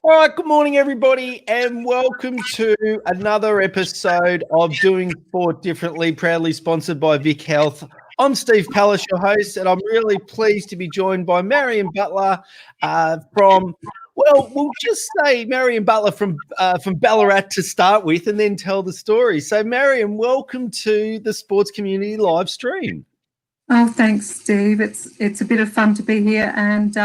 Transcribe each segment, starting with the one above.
All right, good morning, everybody, and welcome to another episode of Doing Sport Differently, proudly sponsored by VicHealth. I'm Steve Pallis, your host, and I'm really pleased to be joined by Marion Butler we'll just say Marion Butler from Ballarat to start with, and then tell the story. So, Marion, welcome to the Sports Community live stream. Oh, thanks, Steve. It's a bit of fun to be here, and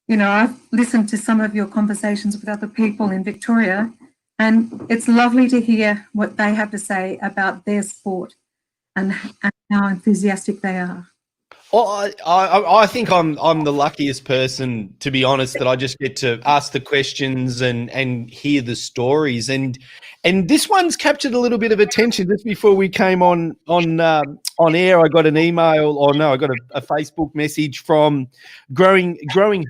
I've listened to some of your conversations with other people in Victoria, and it's lovely to hear what they have to say about their sport and how enthusiastic they are. Well, I think I'm the luckiest person, to be honest, that I just get to ask the questions and hear the stories. And this one's captured a little bit of attention. Just before we came on air, I got an email, I got a Facebook message from Growing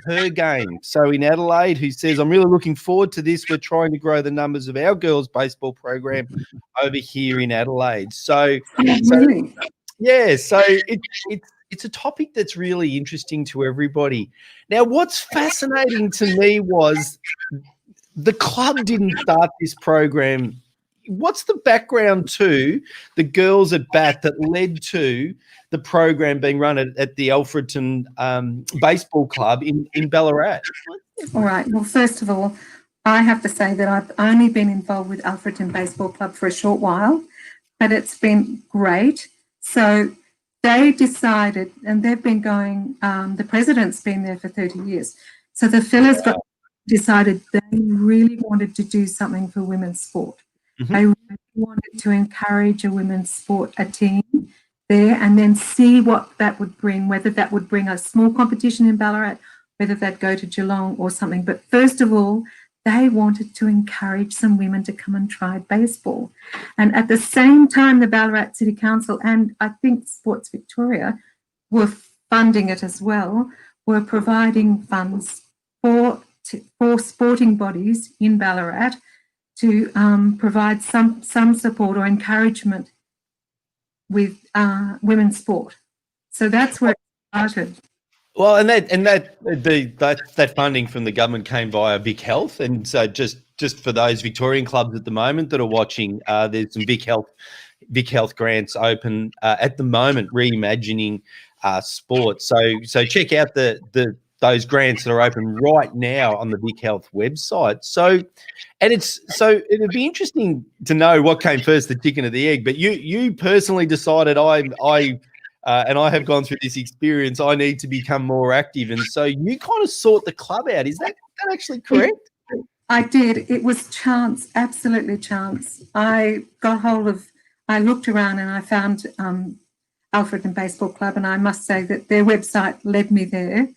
Her Game. So in Adelaide, who says, "I'm really looking forward to this. We're trying to grow the numbers of our girls' baseball program over here in Adelaide." So it's a topic that's really interesting to everybody. Now, what's fascinating to me was the club didn't start this program. What's the background to the girls at bat that led to the program being run at the Alfredton Baseball Club in Ballarat? All right. Well, first of all, I have to say that I've only been involved with Alfredton Baseball Club for a short while, but it's been great. So they decided, and they've been going, the president's been there for 30 years. So the fellas decided they really wanted to do something for women's sport. Mm-hmm. They really wanted to encourage a women's sport, a team there, and then see what that would bring, whether that would bring a small competition in Ballarat, whether they'd go to Geelong or something. But first of all, they wanted to encourage some women to come and try baseball. And at the same time, the Ballarat City Council and I think Sports Victoria were funding it as well, were providing funds for sporting bodies in Ballarat to provide some support or encouragement with women's sport. So that's where it started. Well, and that funding from the government came via VicHealth, and so just for those Victorian clubs at the moment that are watching, there's some VicHealth grants open at the moment, reimagining sport. So check out those grants that are open right now on the VicHealth website. So it'd be interesting to know what came first, the chicken or the egg. But you personally decided and I have gone through this experience, I need to become more active. And so you kind of sought the club out. Is that actually correct? I did. It was chance, absolutely chance. I looked around and I found Alfredton Baseball Club, and I must say that their website led me there.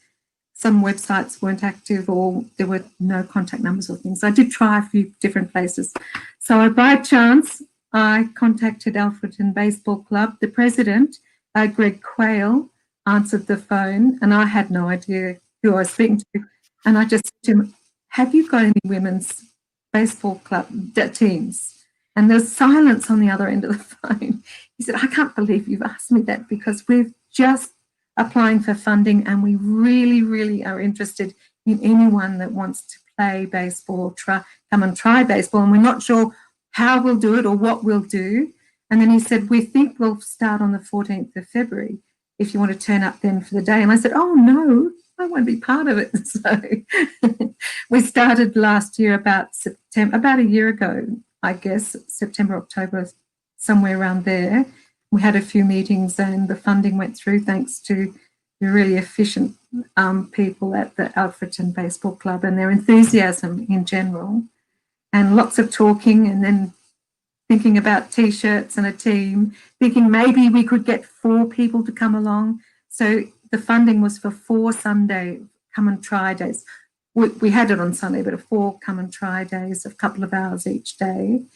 Some websites weren't active or there were no contact numbers or things. I did try a few different places. So by chance, I contacted Alfredton Baseball Club. The president, Greg Quayle, answered the phone, and I had no idea who I was speaking to. And I just said to him, "Have you got any women's baseball club teams?" And there's silence on the other end of the phone. He said, "I can't believe you've asked me that, because we're just applying for funding and we really, really are interested in anyone that wants to play baseball, come and try baseball, and we're not sure how we'll do it or what we'll do." And then he said, "We think we'll start on the 14th of February if you want to turn up then for the day." And I said, "Oh, no, I won't be part of it." So we started last year about a year ago, I guess, September, October, somewhere around there. We had a few meetings and the funding went through thanks to the really efficient people at the Alfredton Baseball Club and their enthusiasm in general, and lots of talking, and then thinking about T-shirts and a team, thinking maybe we could get 4 people to come along. So the funding was for 4 Sunday come and try days. We had it on Sunday, but 4 come and try days, a couple of hours each day.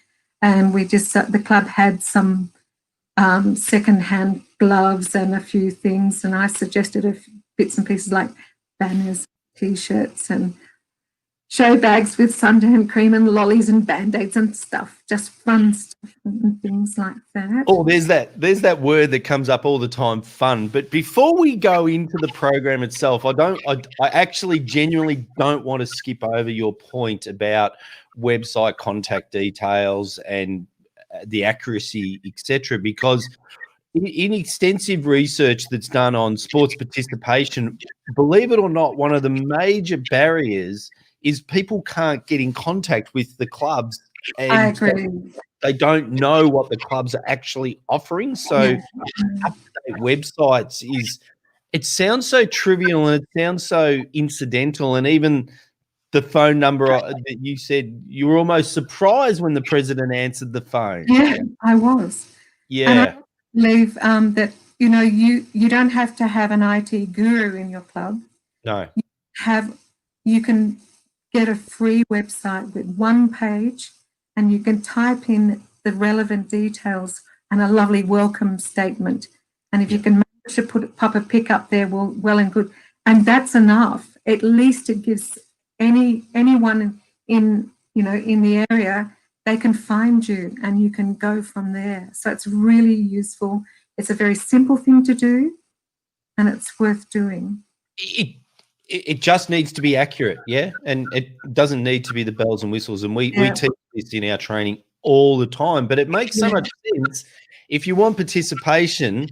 And the club had some second-hand gloves and a few things, and I suggested a few bits and pieces like banners, T-shirts and show bags with suntan cream and lollies and band-aids and stuff, just fun stuff and things like that. Oh, there's that word that comes up all the time, fun. But before we go into the program itself, I actually genuinely don't want to skip over your point about website contact details and the accuracy, etc., because in extensive research that's done on sports participation, believe it or not, one of the major barriers is people can't get in contact with the clubs, and I agree. they don't know what the clubs are actually offering. So Yeah. up-to-date websites it sounds so trivial and it sounds so incidental, and even the phone number that you said, you were almost surprised when the president answered the phone. Yeah, I was. Yeah. And I believe that, you don't have to have an IT guru in your club. No. You can get a free website with one page, and you can type in the relevant details and a lovely welcome statement. And if you can manage to pop a pic up there, well and good. And that's enough. At least it gives anyone in the area, they can find you and you can go from there. So it's really useful. It's a very simple thing to do, and it's worth doing. It just needs to be accurate, yeah? And it doesn't need to be the bells and whistles. And we teach this in our training all the time, but it makes so much sense. If you want participation,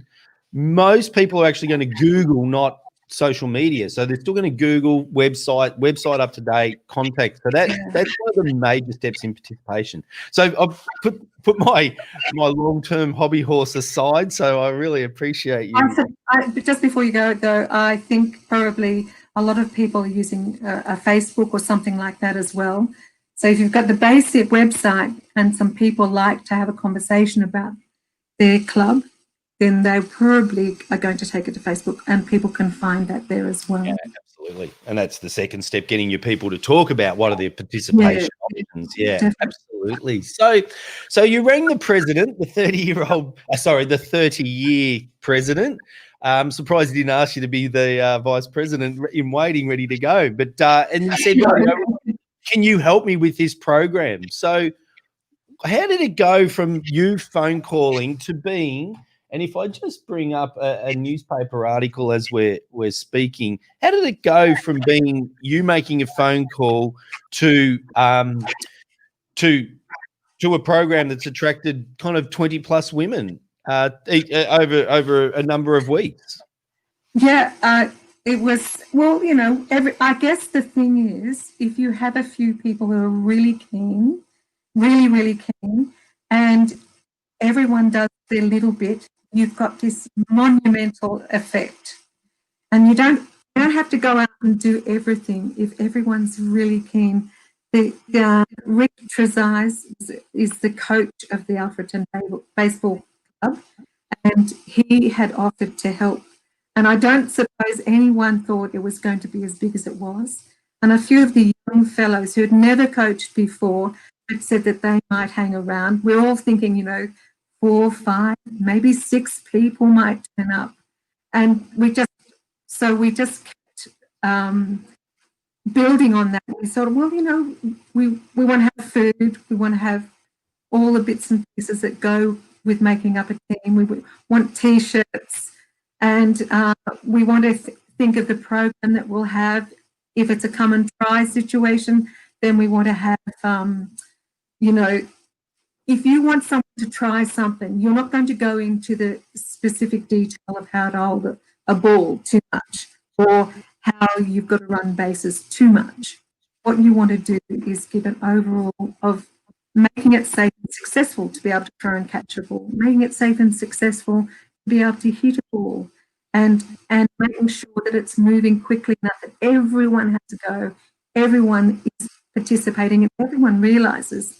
most people are actually going to Google, not social media. So they're still going to Google website up to date, contact. So that's one of the major steps in participation. So I've put my long-term hobby horse aside. So I really appreciate you. Just before you go, though, I think probably a lot of people are using a Facebook or something like that as well. So if you've got the basic website and some people like to have a conversation about their club, then they probably are going to take it to Facebook, and people can find that there as well. Yeah, absolutely. And that's the second step, getting your people to talk about what are their participation options. Yeah, definitely. Absolutely. So you rang the president, the 30-year president. I'm surprised he didn't ask you to be the vice president in waiting, ready to go. But and he said, can you help me with this program? So how did it go from you phone calling to being, and if I just bring up a newspaper article as we're speaking, how did it go from being you making a phone call to a program that's attracted kind of 20 plus women over a number of weeks? Yeah, it was, I guess the thing is, if you have a few people who are really keen, really keen, and everyone does their little bit, you've got this monumental effect. And you don't have to go out and do everything if everyone's really keen. Rick Trezise is the coach of the Alfreton Baseball Club, and he had offered to help. And I don't suppose anyone thought it was going to be as big as it was. And a few of the young fellows who had never coached before had said that they might hang around. We're all thinking, 4, 5, maybe 6 people might turn up. And we just kept building on that. We thought, we want to have food. We want to have all the bits and pieces that go with making up a team. We want T-shirts, and we want to think of the program that we'll have. If it's a come and try situation, then we want to have, if you want someone to try something, you're not going to go into the specific detail of how to hold a ball too much, or how you've got to run bases too much. What you want to do is give an overall of making it safe and successful to be able to throw and catch a ball, making it safe and successful to be able to hit a ball, and making sure that it's moving quickly enough that everyone has to go, everyone is participating, and everyone realises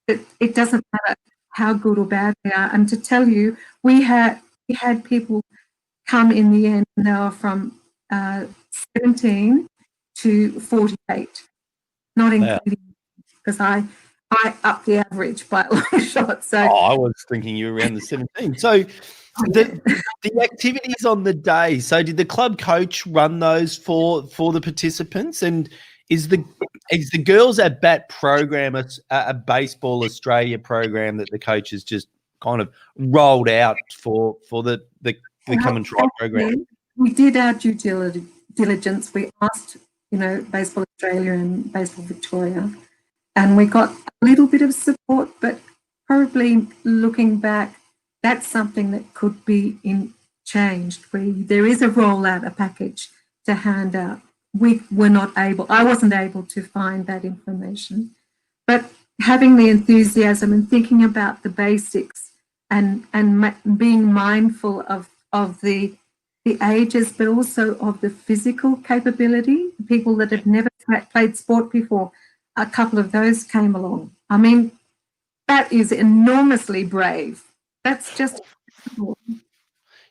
that it doesn't matter how good or bad they are. And to tell you, we had people come in the end, and they were from 17 to 48, not including, because I upped the average by a long shot. So I was thinking you were around the 17. So the activities on the day, so did the club coach run those for the participants? And Is the Girls at Bat program a Baseball Australia program that the coaches just kind of rolled out for the Come and Try program? We did our due diligence. We asked, Baseball Australia and Baseball Victoria, and we got a little bit of support, but probably looking back, that's something that could be changed, where there is a rollout, a package to hand out. I wasn't able to find that information, but having the enthusiasm and thinking about the basics and being mindful of the ages, but also of the physical capability, people that have never played sport before, a couple of those came along. I mean, that is enormously brave. That's just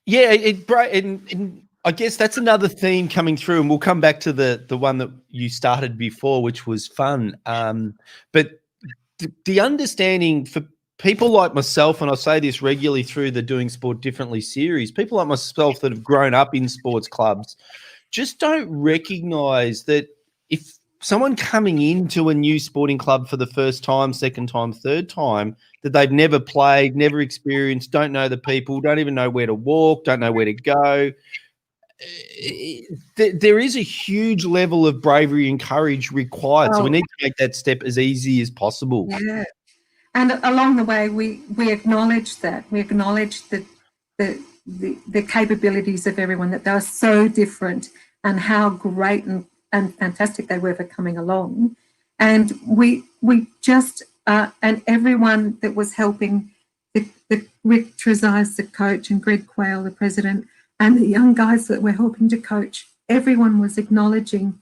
yeah. And I guess that's another theme coming through, and we'll come back to the one that you started before, which was fun. But the understanding for people like myself, and I say this regularly through the Doing Sport Differently series, people like myself that have grown up in sports clubs just don't recognise that if someone coming into a new sporting club for the first time, second time, third time, that they've never played, never experienced, don't know the people, don't even know where to walk, don't know where to go. There is a huge level of bravery and courage required. So we need to make that step as easy as possible. Yeah. And along the way, we acknowledge that. We acknowledge the capabilities of everyone, that they are so different and how great and fantastic they were for coming along. And we just, and everyone that was helping, Rick Trezise, the coach, and Greg Quayle, the president, and the young guys that were helping to coach, everyone was acknowledging,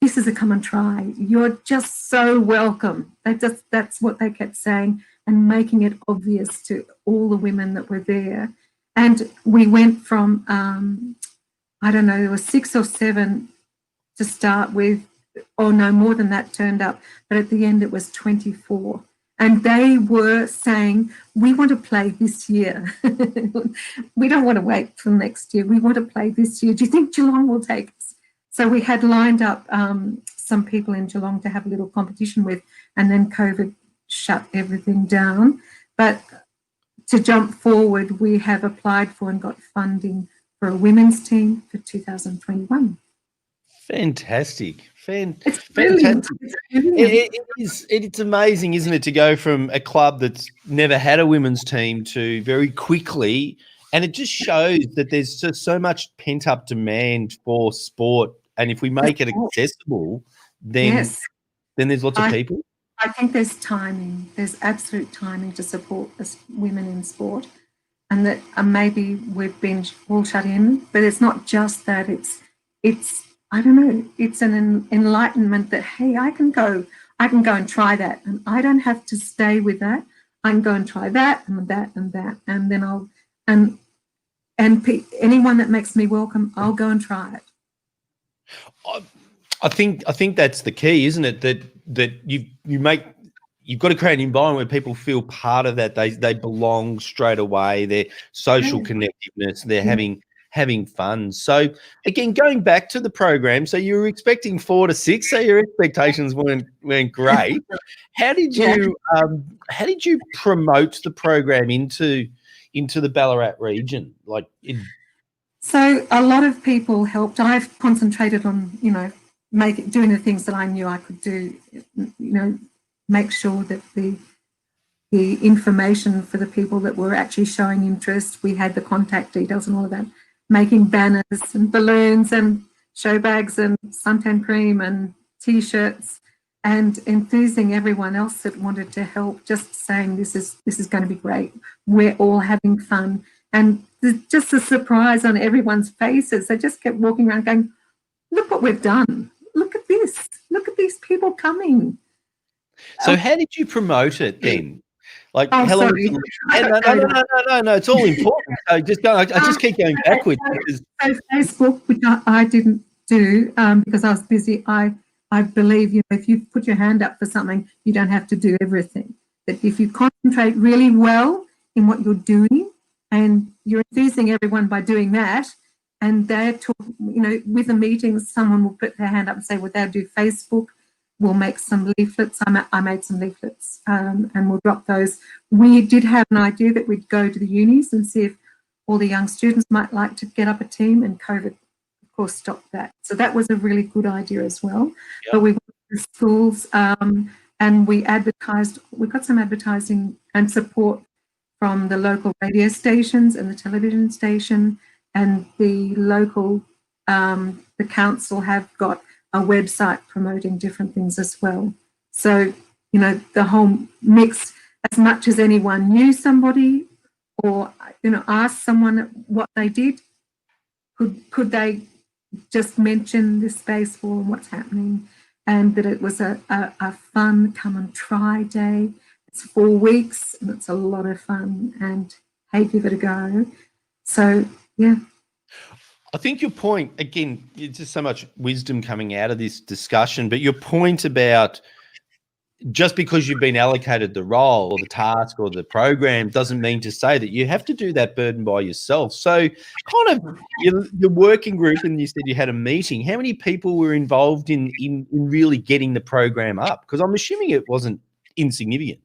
this is a come and try. You're just so welcome. That's what they kept saying, and making it obvious to all the women that were there. And we went from, I don't know, there were 6 or 7 to start with, or no, more than that turned up. But at the end, it was 24. And they were saying, we want to play this year. We don't want to wait till next year. We want to play this year. Do you think Geelong will take us? So we had lined up some people in Geelong to have a little competition with, and then COVID shut everything down. But to jump forward, we have applied for and got funding for a women's team for 2021. Fantastic. It's brilliant. It's amazing, isn't it, to go from a club that's never had a women's team to very quickly, and it just shows that there's just so much pent-up demand for sport, and if we make it accessible, then there's lots of people. I think there's timing. There's absolute timing to support us women in sport, and that maybe we've been all shut in, but it's not just that. It's I don't know, it's an enlightenment that, hey, I can go and try that, and I don't have to stay with that. I can go and try that and that and that, and then I'll and anyone that makes me welcome, I'll go and try it. I think that's the key, isn't it? That you've got to create an environment where people feel part of that. They belong straight away. Their social connectiveness. They're having fun. So again, going back to the program, so you were expecting 4 to 6, so your expectations weren't great. How did you promote the program into the Ballarat region? So a lot of people helped. I've concentrated on, doing the things that I knew I could do, make sure that the information for the people that were actually showing interest, we had the contact details and all of that, making banners and balloons and show bags and suntan cream and T-shirts, and enthusing everyone else that wanted to help, just saying this is going to be great. We're all having fun. And just a surprise on everyone's faces. They just kept walking around going, look what we've done. Look at this. Look at these people coming. So how did you promote it then? Sorry. No, it's all important. So I just keep going backwards. So Facebook, which I didn't do because I was busy, I believe, if you put your hand up for something, you don't have to do everything. That if you concentrate really well in what you're doing, and you're enthusing everyone by doing that, and they're talking, with the meetings, someone will put their hand up and say, well, they'll do Facebook. We'll make some leaflets. I made some leaflets, and we'll drop those. We did have an idea that we'd go to the unis and see if all the young students might like to get up a team, and COVID, of course, stopped that. So that was a really good idea as well. Yep. But we went to schools, and we advertised. We got some advertising and support from the local radio stations and the television station, and the local, the council have got a website promoting different things as well. So, the whole mix, as much as anyone knew somebody or, asked someone what they did, could they just mention this space for what's happening, and that it was a fun come and try day. It's 4 weeks and it's a lot of fun, and hey, give it a go. So, yeah. I think your point, again, it's just so much wisdom coming out of this discussion, but your point about just because you've been allocated the role or the task or the program doesn't mean to say that you have to do that burden by yourself. So kind of your working group, and you said you had a meeting, how many people were involved in really getting the program up? Because I'm assuming it wasn't insignificant.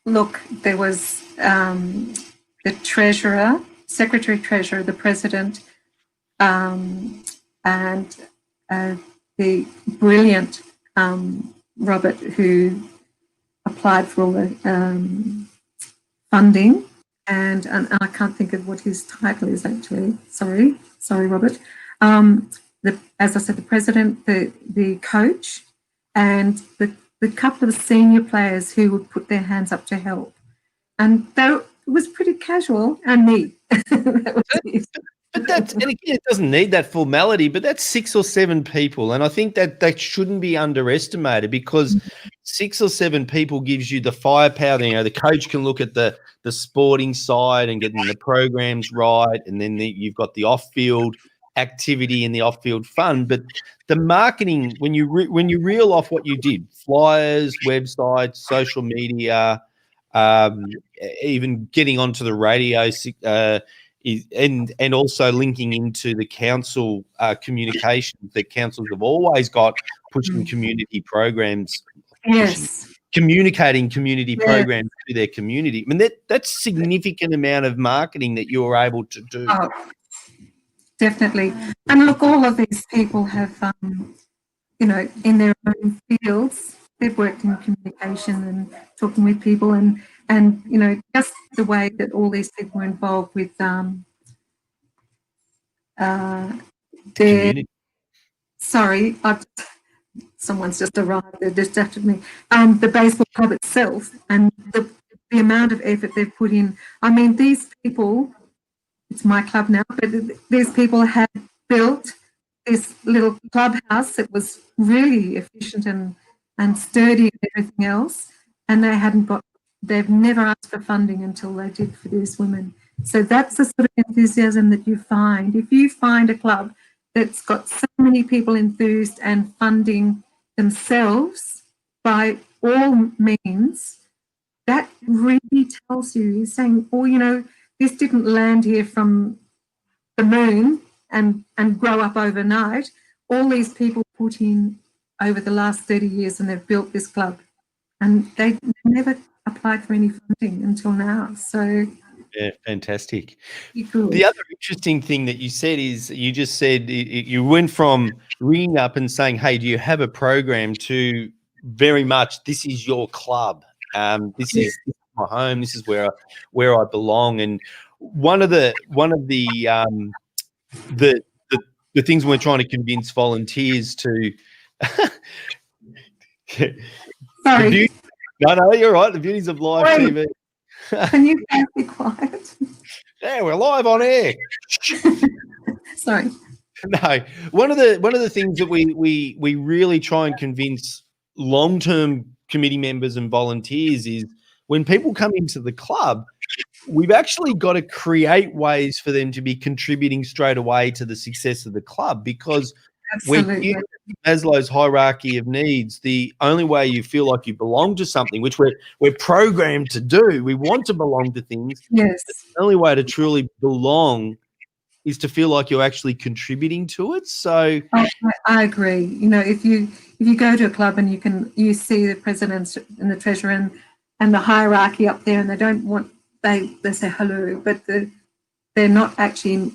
Look, there was the treasurer, secretary-treasurer, the president, and the brilliant Robert, who applied for all the funding, and I can't think of what his title is actually. Sorry, Robert. As I said, the president, the coach, and the couple of senior players who would put their hands up to help, and it was pretty casual, and me. But that's, and again, it doesn't need that formality, but that's 6 or 7 people. And I think that shouldn't be underestimated, because 6 or 7 people gives you the firepower. The coach can look at the sporting side and getting the programs right. And then you've got the off-field activity and the off-field fun. But the marketing, when you reel off what you did, flyers, websites, social media, even getting onto the radio, and also linking into the council communications that councils have always got, pushing community programs, communicating community programs to their community. I mean, that's significant amount of marketing that you're able to do. Oh, definitely. And look, all of these people have, in their own fields, they've worked in communication and talking with people, and just the way that all these people were involved with someone's just arrived, they distracted me. The baseball club itself, and the amount of effort they've put in. I mean, these people, it's my club now, but these people had built this little clubhouse that was really efficient and sturdy and everything else, and they've never asked for funding until they did for these women. So that's the sort of enthusiasm that you find. If you find a club that's got so many people enthused and funding themselves by all means, that really tells you, you're saying, oh, this didn't land here from the moon and grow up overnight. All these people put in over the last 30 years, and they've built this club, and they never applied for any funding until now. So yeah, fantastic. The other interesting thing that you said is, you just said you went from ringing up and saying, hey, do you have a program, to very much, this is your club, this is my home, this is where I belong. And one of the things we're trying to convince volunteers to sorry. No, you're right. The beauties of live TV. Can you guys be quiet? Yeah, we're live on air. Sorry. No, one of the things that we really try and convince long-term committee members and volunteers is, when people come into the club, we've actually got to create ways for them to be contributing straight away to the success of the club, because when you Maslow's hierarchy of needs, the only way you feel like you belong to something, which we're programmed to do, we want to belong to things. Yes. The only way to truly belong is to feel like you're actually contributing to it. So I agree. You know, if you go to a club and you see the president and the treasurer and the hierarchy up there, and they say hello, but they're not actually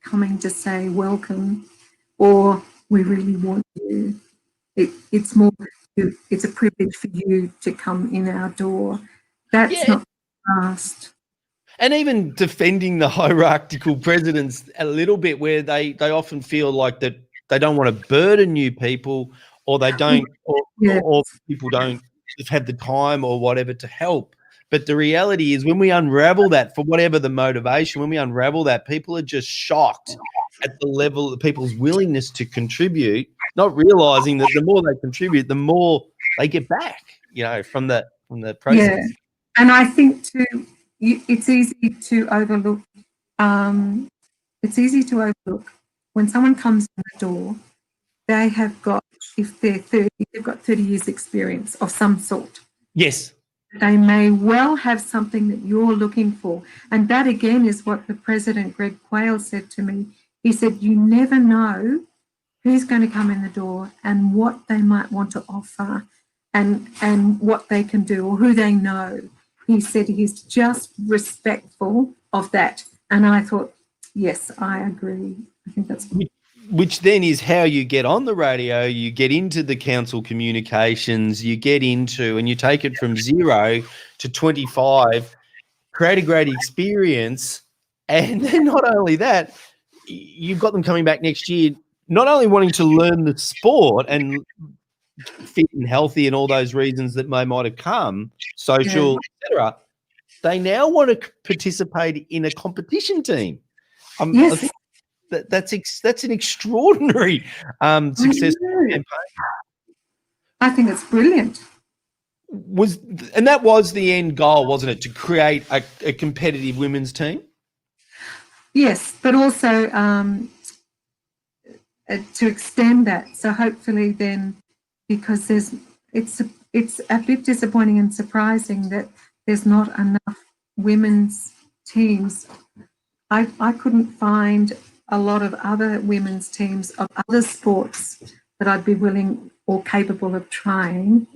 coming to say welcome or we really want you. It's more, it's a privilege for you to come in our door. That's not asked. And even defending the hierarchical presidents a little bit, where they often feel like that they don't want to burden new people, or they don't, or people don't have the time or whatever to help. But the reality is, when we unravel that, for whatever the motivation, when we unravel that, people are just shocked at the level of people's willingness to contribute, not realizing that the more they contribute, the more they get back, you know, from the process. Yeah, and I think too, it's easy to overlook. It's easy to overlook when someone comes in the door. They have got, if they're 30, they've got 30 years experience of some sort. Yes. They may well have something that you're looking for. And that, again, is what the president, Greg Quayle, said to me. He said, you never know who's going to come in the door and what they might want to offer and what they can do or who they know. He said he's just respectful of that. And I thought, yes, I agree. I think that's good. Which then is how you get on the radio, you get into the council communications, you get into, and you take it from 0 to 25, create a great experience. And then not only that, you've got them coming back next year, not only wanting to learn the sport and fit and healthy and all those reasons that might have come, social, etc. They now want to participate in a competition team. Yes. I think that's an extraordinary success campaign. I think it's brilliant. And that was the end goal, wasn't it, to create a competitive women's team? Yes, but also to extend that. So hopefully then, because it's a bit disappointing and surprising that there's not enough women's teams. I couldn't find a lot of other women's teams of other sports that I'd be willing or capable of trying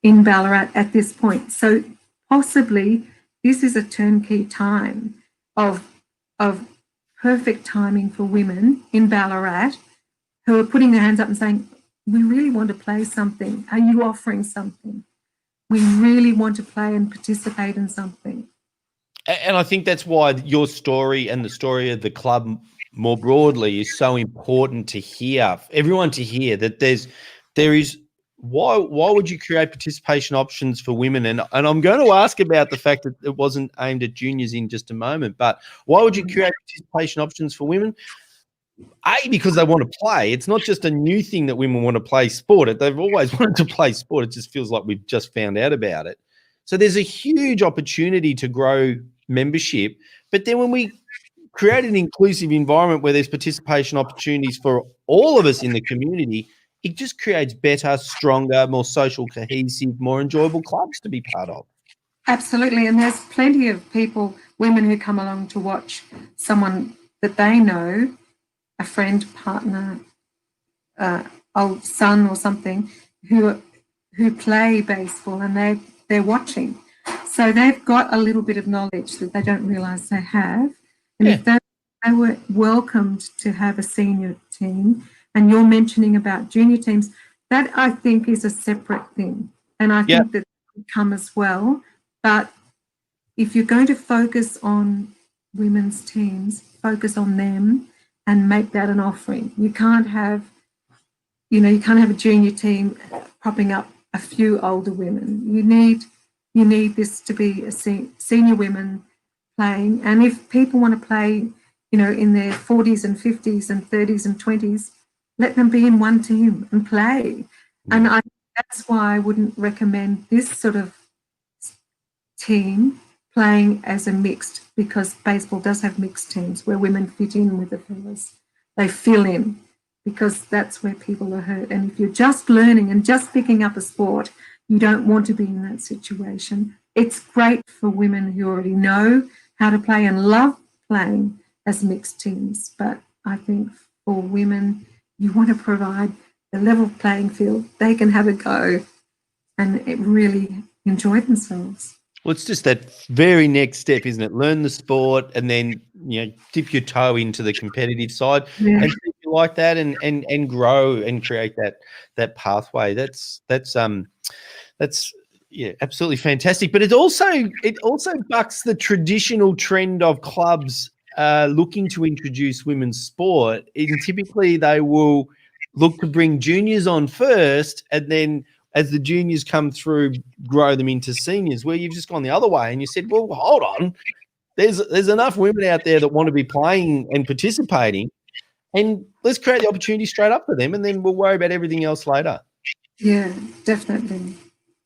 in Ballarat at this point. So possibly this is a turnkey time of perfect timing for women in Ballarat who are putting their hands up and saying, we really want to play something. Are you offering something? We really want to play and participate in something. And I think that's why your story and the story of the club more broadly is so important to hear, everyone to hear, that there is why would you create participation options for women? And I'm going to ask about the fact that it wasn't aimed at juniors in just a moment, but why would you create participation options for women? Because they want to play. It's not just a new thing that women want to play sport. They've always wanted to play sport. It just feels like we've just found out about it. So there's a huge opportunity to grow membership. But then when we create an inclusive environment where there's participation opportunities for all of us in the community, it just creates better, stronger, more social, cohesive, more enjoyable clubs to be part of. Absolutely. And there's plenty of people, women who come along to watch someone that they know, a friend, partner, old son or something, who play baseball and they're watching. So they've got a little bit of knowledge that they don't realise they have. And if they were welcomed to have a senior team, and you're mentioning about junior teams, that I think is a separate thing. And I think that will come as well. But if you're going to focus on women's teams, focus on them and make that an offering. You can't have a junior team propping up a few older women. You need this to be a senior women playing. And if people want to play, in their 40s and 50s and 30s and 20s, let them be in one team and play. And that's why I wouldn't recommend this sort of team playing as a mixed, because baseball does have mixed teams where women fit in with the fellas. They fill in, because that's where people are hurt. And if you're just learning and just picking up a sport, you don't want to be in that situation. It's great for women who already know how to play and love playing, as mixed teams. But I think for women, you want to provide the level playing field. They can have a go and really enjoy themselves. Well, it's just that very next step, isn't it? Learn the sport and then, dip your toe into the competitive side and see if you like that and grow and create that pathway. That's absolutely fantastic. But it also bucks the traditional trend of clubs looking to introduce women's sport. And typically they will look to bring juniors on first, and then as the juniors come through, grow them into seniors, where you've just gone the other way and you said, well, hold on, there's enough women out there that want to be playing and participating, and let's create the opportunity straight up for them, and then we'll worry about everything else later. Yeah, definitely.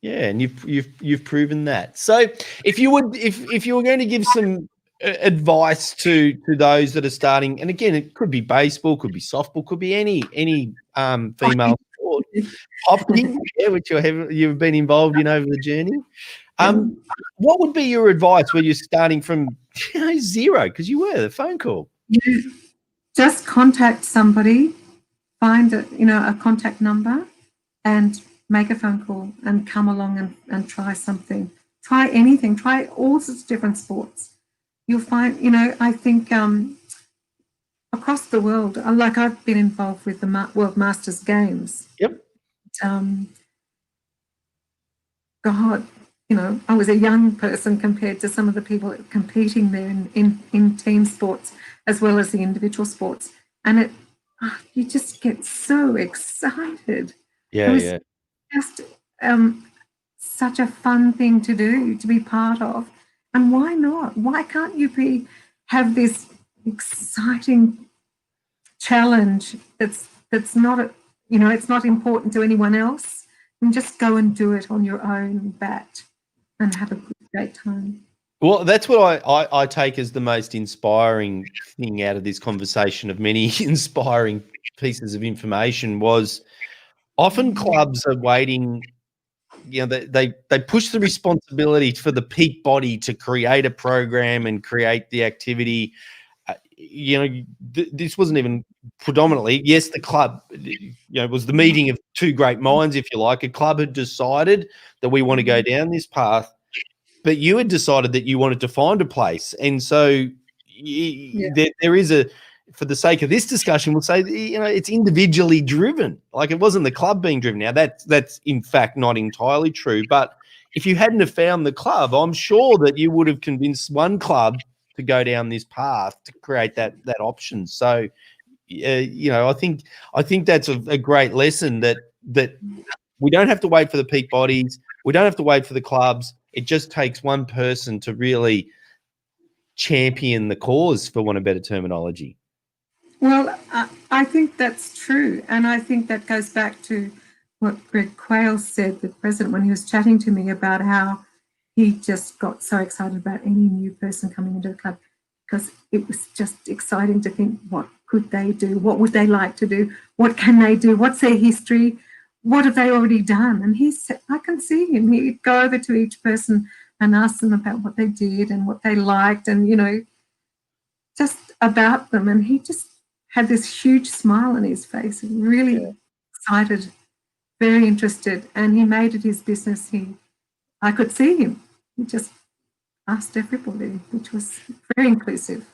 Yeah, and you've proven that. So if you were going to give some advice to those that are starting, and again, it could be baseball, could be softball, could be any female sport, hockey, which you've been involved in over the journey. What would be your advice when you're starting from zero? Because you were the phone call. Just contact somebody, find a contact number, and make a phone call and come along and try something. Try anything. Try all sorts of different sports. You'll find, I think across the world, like I've been involved with the World Masters Games. Yep. God, I was a young person compared to some of the people competing there in team sports as well as the individual sports. And you just get so excited. Yeah. Just such a fun thing to do, to be part of. And why not? Why can't you have this exciting challenge that's not it's not important to anyone else, and just go and do it on your own bat and have a great time. Well, that's what I take as the most inspiring thing out of this conversation, of many inspiring pieces of information, was often clubs are waiting. They push the responsibility for the peak body to create a program and create the activity. This wasn't even predominantly. Yes, the club, was the meeting of two great minds, if you like. A club had decided that we want to go down this path, but you had decided that you wanted to find a place, and so there is for the sake of this discussion, we'll say, it's individually driven. Like, it wasn't the club being driven. Now, that's in fact not entirely true. But if you hadn't have found the club, I'm sure that you would have convinced one club to go down this path to create that option. So, I think that's a great lesson, that we don't have to wait for the peak bodies. We don't have to wait for the clubs. It just takes one person to really champion the cause, for want of better terminology. Well, I think that's true. And I think that goes back to what Greg Quayle said, the president, when he was chatting to me about how he just got so excited about any new person coming into the club, because it was just exciting to think, what could they do? What would they like to do? What can they do? What's their history? What have they already done? And he said, I can see him. He'd go over to each person and ask them about what they did and what they liked and, just about them. And he just had this huge smile on his face, really excited, very interested, and he made it his business. I could see him. He just asked everybody, which was very inclusive.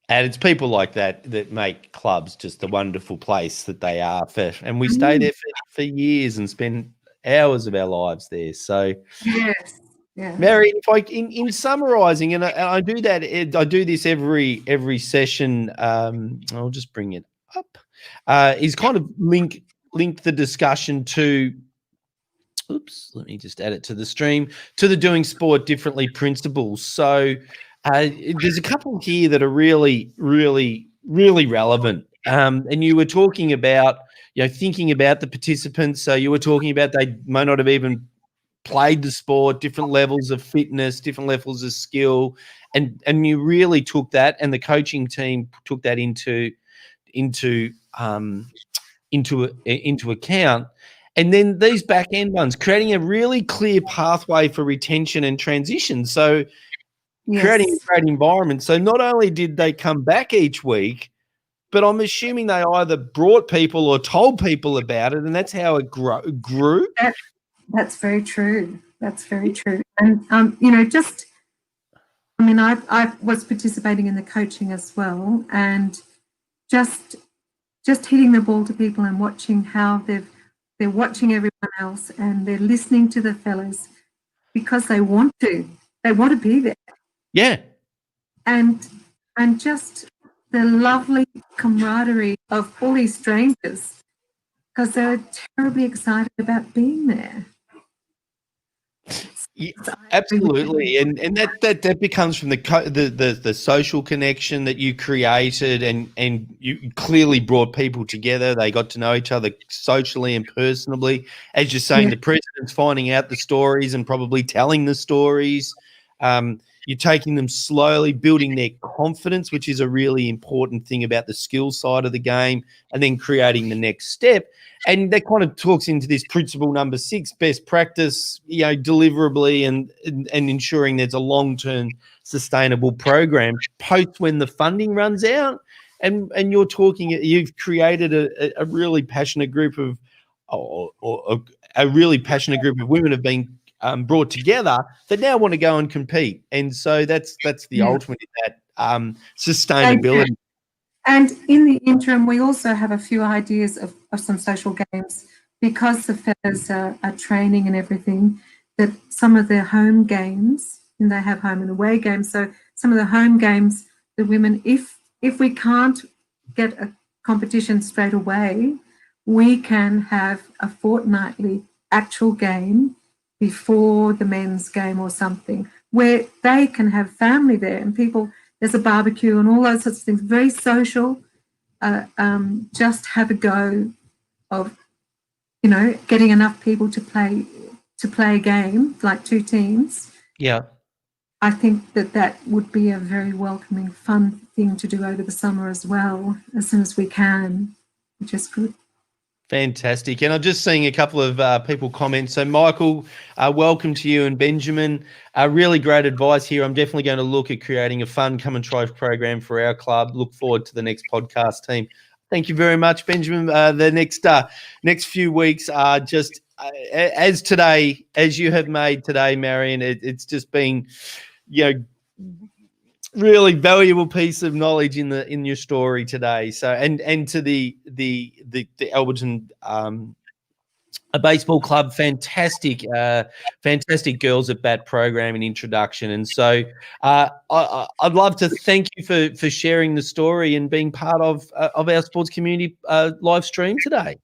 And it's people like that make clubs just a wonderful place that they are for, and we stay there for years and spend hours of our lives there. So yes. Yeah. Mary, in summarising, and I do that, I do this every session. I'll just bring it up. Is kind of link the discussion to. Oops, let me just add it to the stream, to the doing sport differently principles. So there's a couple here that are really, really, really relevant. And you were talking about, thinking about the participants. So you were talking about they may not have even played the sport, different levels of fitness, different levels of skill, and you really took that, and the coaching team took that into account. And then these back end ones, creating a really clear pathway for retention and transition. So, creating a Yes. great environment. So not only did they come back each week, but I'm assuming they either brought people or told people about it, and that's how it grew. That's very true. That's very true. And you know, I was participating in the coaching as well, and just hitting the ball to people and watching how they're watching everyone else and they're listening to the fellas because they want to be there. Yeah. And just the lovely camaraderie of all these strangers because they're terribly excited about being there. Yeah, absolutely, and that becomes from the social connection that you created, and you clearly brought people together. They got to know each other socially and personally. As you're saying, the president's finding out the stories and probably telling the stories. You're taking them slowly, building their confidence, which is a really important thing about the skill side of the game, and then creating the next step. And that kind of talks into this principle number 6, best practice, deliverably and ensuring there's a long-term sustainable program post when the funding runs out. And you've created a really passionate group of, a really passionate group of women have been brought together that now want to go and compete. And so that's the ultimate in that sustainability. And in the interim, we also have a few ideas of some social games because the fellas are training and everything, that some of their home games, and they have home and away games, so some of the home games, the women, if we can't get a competition straight away, we can have a fortnightly actual game before the men's game or something, where they can have family there and people, there's a barbecue and all those sorts of things, very social. Just have a go of, getting enough people to play a game, like 2 teams. Yeah. I think that would be a very welcoming, fun thing to do over the summer as well, as soon as we can, which is good. Fantastic. And I'm just seeing a couple of people comment. So, Michael, welcome to you, and Benjamin. Really great advice here. I'm definitely going to look at creating a fun come and try program for our club. Look forward to the next podcast team. Thank you very much, Benjamin. The next few weeks are just as you have made today, Marion. It's just been, really valuable piece of knowledge in your story today. So and to the Alberton a baseball club, fantastic girls at bat program and introduction. And so I'd love to thank you for sharing the story and being part of our sports community live stream today.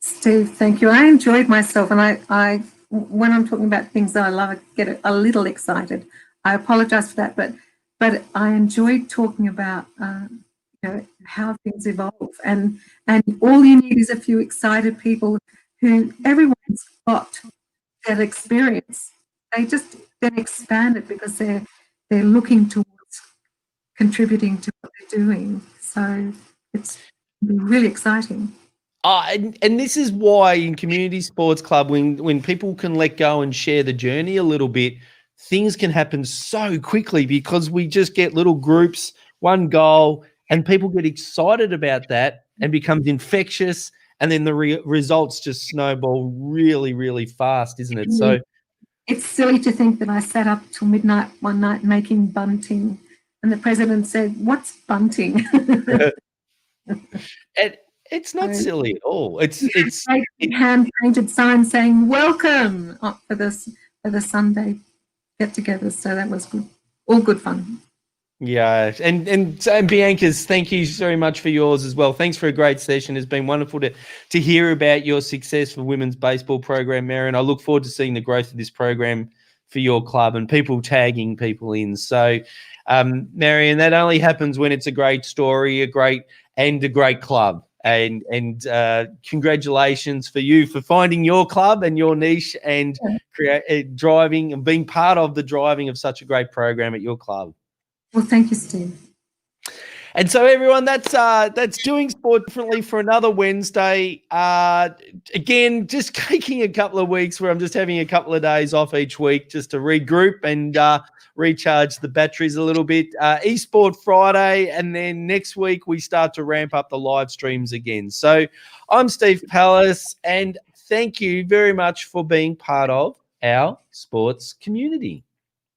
Steve, thank you. I enjoyed myself, and I when I'm talking about things that I love, I get a little excited. I apologize for that, but I enjoyed talking about how things evolve, and all you need is a few excited people who everyone's got that experience. They just then expand it because they're looking towards contributing to what they're doing. So it's really exciting. And this is why in community sports club, when people can let go and share the journey a little bit, things can happen so quickly because we just get little groups, one goal, and people get excited about that and becomes infectious, and then the results just snowball really, really fast, isn't it? So it's silly to think that I sat up till midnight one night making bunting, and the president said, "What's bunting?" It's not silly at all. It's hand-painted signs saying "Welcome" for the Sunday get-togethers. So that was good, all good fun. Yeah, and Bianca's, thank you very much for yours as well. Thanks for a great session. It's been wonderful to hear about your success for women's baseball program, Marion. I look forward to seeing the growth of this program for your club and people tagging people in. So, Marion, that only happens when it's a great story, a great club. And congratulations for you for finding your club and your niche and driving and being part of the driving of such a great program at your club. Well, thank you, Steve. And so, everyone, that's doing sport differently for another Wednesday. Again, just taking a couple of weeks where I'm just having a couple of days off each week just to regroup and recharge the batteries a little bit. Esport Friday, and then next week we start to ramp up the live streams again. So I'm Steve Pallas, and thank you very much for being part of our sports community.